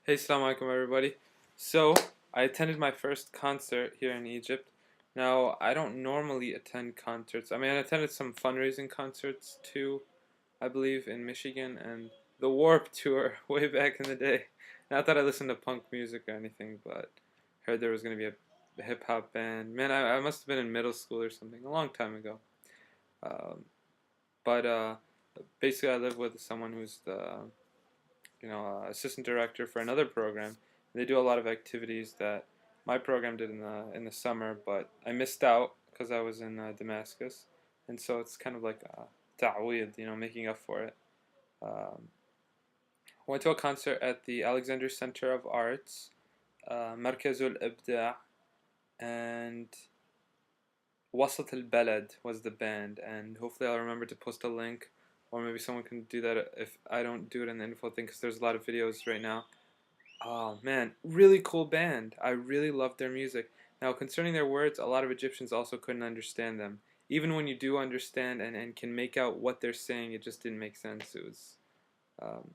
Hey, Assalamu alaikum everybody. So, I attended my first concert here in Egypt. Now, I don't normally attend concerts. I mean, I attended some fundraising concerts too, I believe, in Michigan and the Warp Tour way back in the day. Not that I listened to punk music or anything, but heard there was going to be a hip hop band. Man, I must have been in middle school or something, a long time ago. Um, but basically, I live with someone who's the assistant director for another program. They do a lot of activities that my program did in the summer, but I missed out because I was in Damascus, and so it's kind of like ta'weed, making up for it. Um, I went to a concert at the Alexander Center of Arts, Markazul Ibda, and Wusut al-Balad was the band, and hopefully I'll remember to post a link, or maybe someone can do that if I don't do it in the info thing, because there's a lot of videos right now. Oh man, really cool band. I really loved their music. Now, concerning their words, a lot of Egyptians also couldn't understand them. Even when you do understand and can make out what they're saying, it just didn't make sense. It was,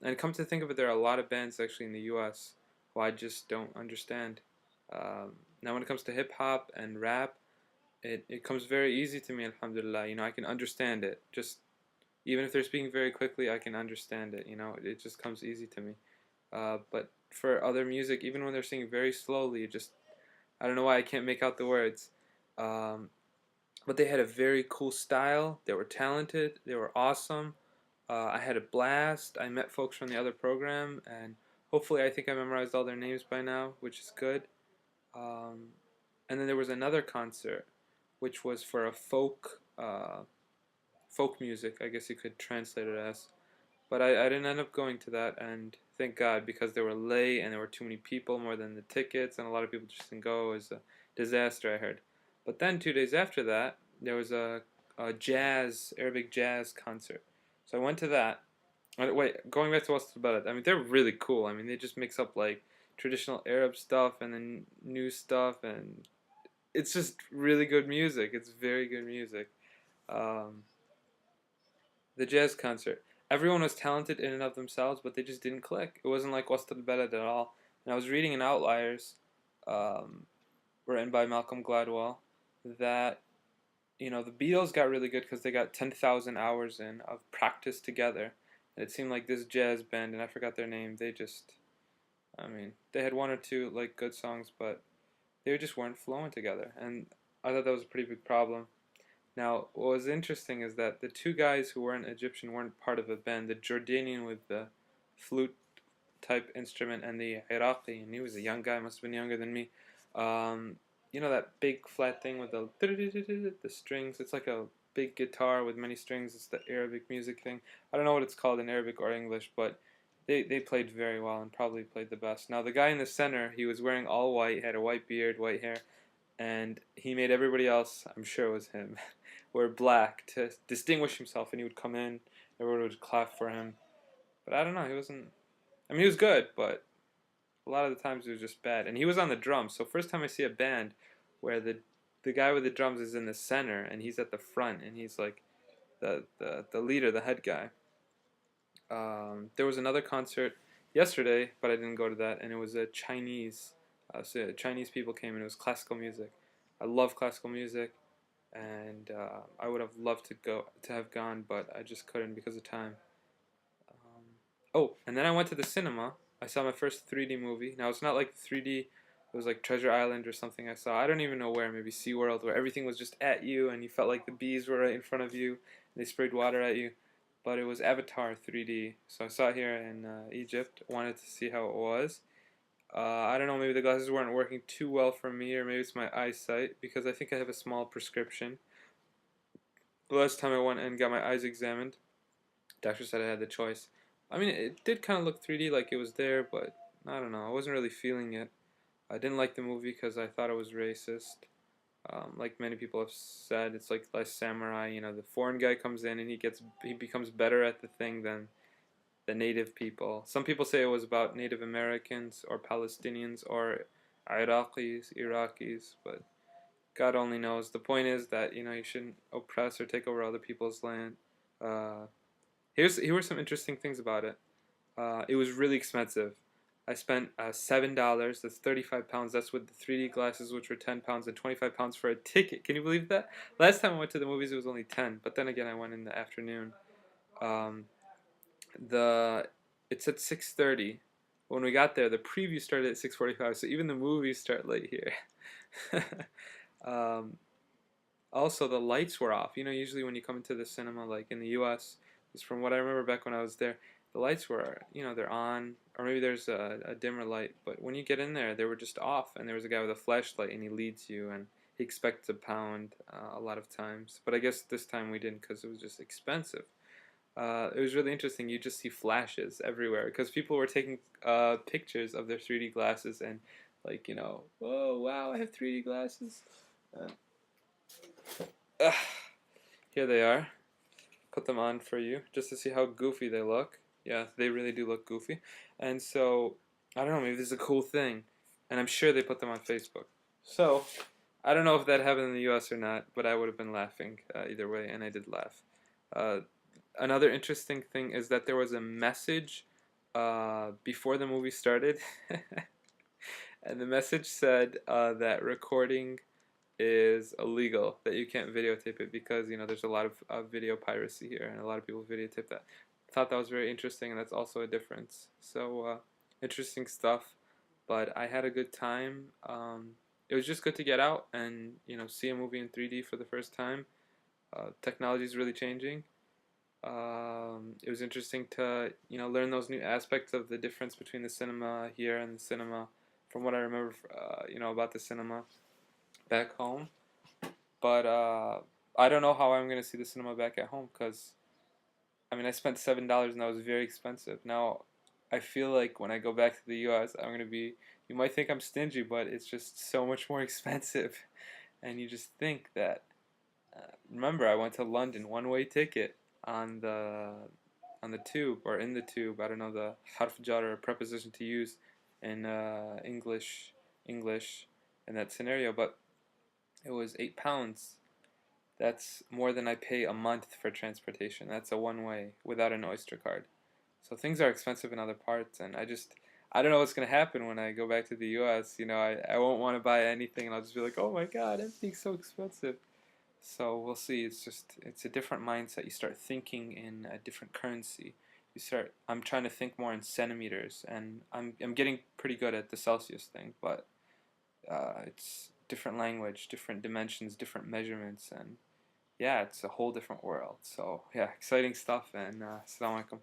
and come to think of it, there are a lot of bands actually in the U.S. who I just don't understand. Now, when it comes to hip hop and rap, it comes very easy to me, alhamdulillah. I can understand it. Just even if they're speaking very quickly, I can understand it. It just comes easy to me. But for other music, even when they're singing very slowly, I don't know why I can't make out the words. Um, but they had a very cool style. They were talented. They were awesome. I had a blast. I met folks from the other program, and hopefully, I think I memorized all their names by now, which is good. Um, and then there was another concert, which was for a folk music. I guess you could translate it as. But I didn't end up going to that, and thank God, because they were late and there were too many people, more than the tickets, and a lot of people just didn't go. It was a disaster, I heard. But then 2 days after that, there was a Arabic jazz concert. So I went to that. Wait, going back to West Balad, I mean, they're really cool. I mean, they just mix up like traditional Arab stuff and then new stuff, and it's just really good music. It's very good music. Um, the jazz concert. Everyone was talented in and of themselves, but they just didn't click. It wasn't like Wast al-Balad at all. And I was reading in Outliers, um, written by Malcolm Gladwell, that the Beatles got really good because they got 10,000 hours in of practice together. And it seemed like this jazz band, and I forgot their name, I mean, they had one or two like good songs, but they just weren't flowing together. And I thought that was a pretty big problem. Now, what was interesting is that the two guys who weren't Egyptian weren't part of a band. The Jordanian with the flute type instrument and the Iraqi, and he was a young guy, must have been younger than me. Um, that big flat thing with the strings? It's like a big guitar with many strings. It's the Arabic music thing. I don't know what it's called in Arabic or English, but they played very well and probably played the best. Now, the guy in the center, he was wearing all white, had a white beard, white hair, and he made everybody else, I'm sure it was him, wear black to distinguish himself. And he would come in, everyone would clap for him. But I don't know, he wasn't. I mean, he was good, but a lot of the times he was just bad. And he was on the drums, so first time I see a band where the guy with the drums is in the center and he's at the front and he's like the leader, the head guy. There was another concert yesterday, but I didn't go to that, and it was a Chinese. So Chinese people came, and it was classical music. I love classical music, and I would have loved to have gone, but I just couldn't because of time. Um, oh, and then I went to the cinema. I saw my first 3D movie. Now it's not like 3D. It was like Treasure Island or something I saw. I don't even know where. Maybe SeaWorld, where everything was just at you, and you felt like the bees were right in front of you. And they sprayed water at you. But it was Avatar 3D. So I saw it here in Egypt. Wanted to see how it was. I don't know, maybe the glasses weren't working too well for me, or maybe it's my eyesight, because I think I have a small prescription. The last time I went and got my eyes examined, doctor said I had the choice. I mean, it did kind of look 3D, like it was there, but I don't know, I wasn't really feeling it. I didn't like the movie because I thought it was racist. Like many people have said, it's like Last Samurai. The foreign guy comes in and he becomes better at the thing than the native people. Some people say it was about Native Americans or Palestinians or Iraqis, but God only knows. The point is that you shouldn't oppress or take over other people's land. Uh, here were some interesting things about it. It was really expensive. I spent $7. That's 35 pounds. That's with the 3D glasses, which were 10 pounds, and 25 pounds for a ticket. Can you believe that? Last time I went to the movies, it was only 10. But then again, I went in the afternoon. Um, the it's at 6:30. When we got there, the preview started at 6:45. So even the movies start late here. um, Also, the lights were off. You know, usually when you come into the cinema, like in the U.S., just from what I remember back when I was there, the lights were, they're on, or maybe there's a dimmer light. But when you get in there, they were just off, and there was a guy with a flashlight, and he leads you, and he expects a pound a lot of times. But I guess this time we didn't because it was just expensive. It was really interesting. You just see flashes everywhere because people were taking pictures of their 3D glasses and, like, oh wow, I have 3D glasses. Uh, Here they are. Put them on for you just to see how goofy they look. Yeah, they really do look goofy. And so, I don't know, maybe this is a cool thing. And I'm sure they put them on Facebook. So, I don't know if that happened in the US or not, but I would have been laughing either way, and I did laugh. Uh, Another interesting thing is that there was a message before the movie started. And the message said that recording is illegal, that you can't videotape it because there's a lot of video piracy here and a lot of people videotape that. I thought that was very interesting, and that's also a difference. So interesting stuff, but I had a good time. It was just good to get out and see a movie in 3D for the first time. Technology is really changing. It was interesting to learn those new aspects of the difference between the cinema here and the cinema from what I remember about the cinema back home. But I don't know how I'm gonna see the cinema back at home because I spent $7 and that was very expensive. Now I feel like when I go back to the U.S., I'm gonna be. You might think I'm stingy, but it's just so much more expensive, and you just think that. Remember, I went to London, one-way ticket on the tube or in the tube. I don't know the harf jar or preposition to use in English in that scenario, but it was £8. That's more than I pay a month for transportation. That's a one-way without an Oyster card. So things are expensive in other parts, and I don't know what's gonna happen when I go back to the U.S. I won't want to buy anything, and I'll just be like, oh my God, everything's so expensive. So we'll see. It's a different mindset. You start thinking in a different currency. I'm trying to think more in centimeters, and I'm getting pretty good at the Celsius thing, but it's different language, different dimensions, different measurements, and yeah, it's a whole different world. So yeah, exciting stuff, and assalamu alaikum.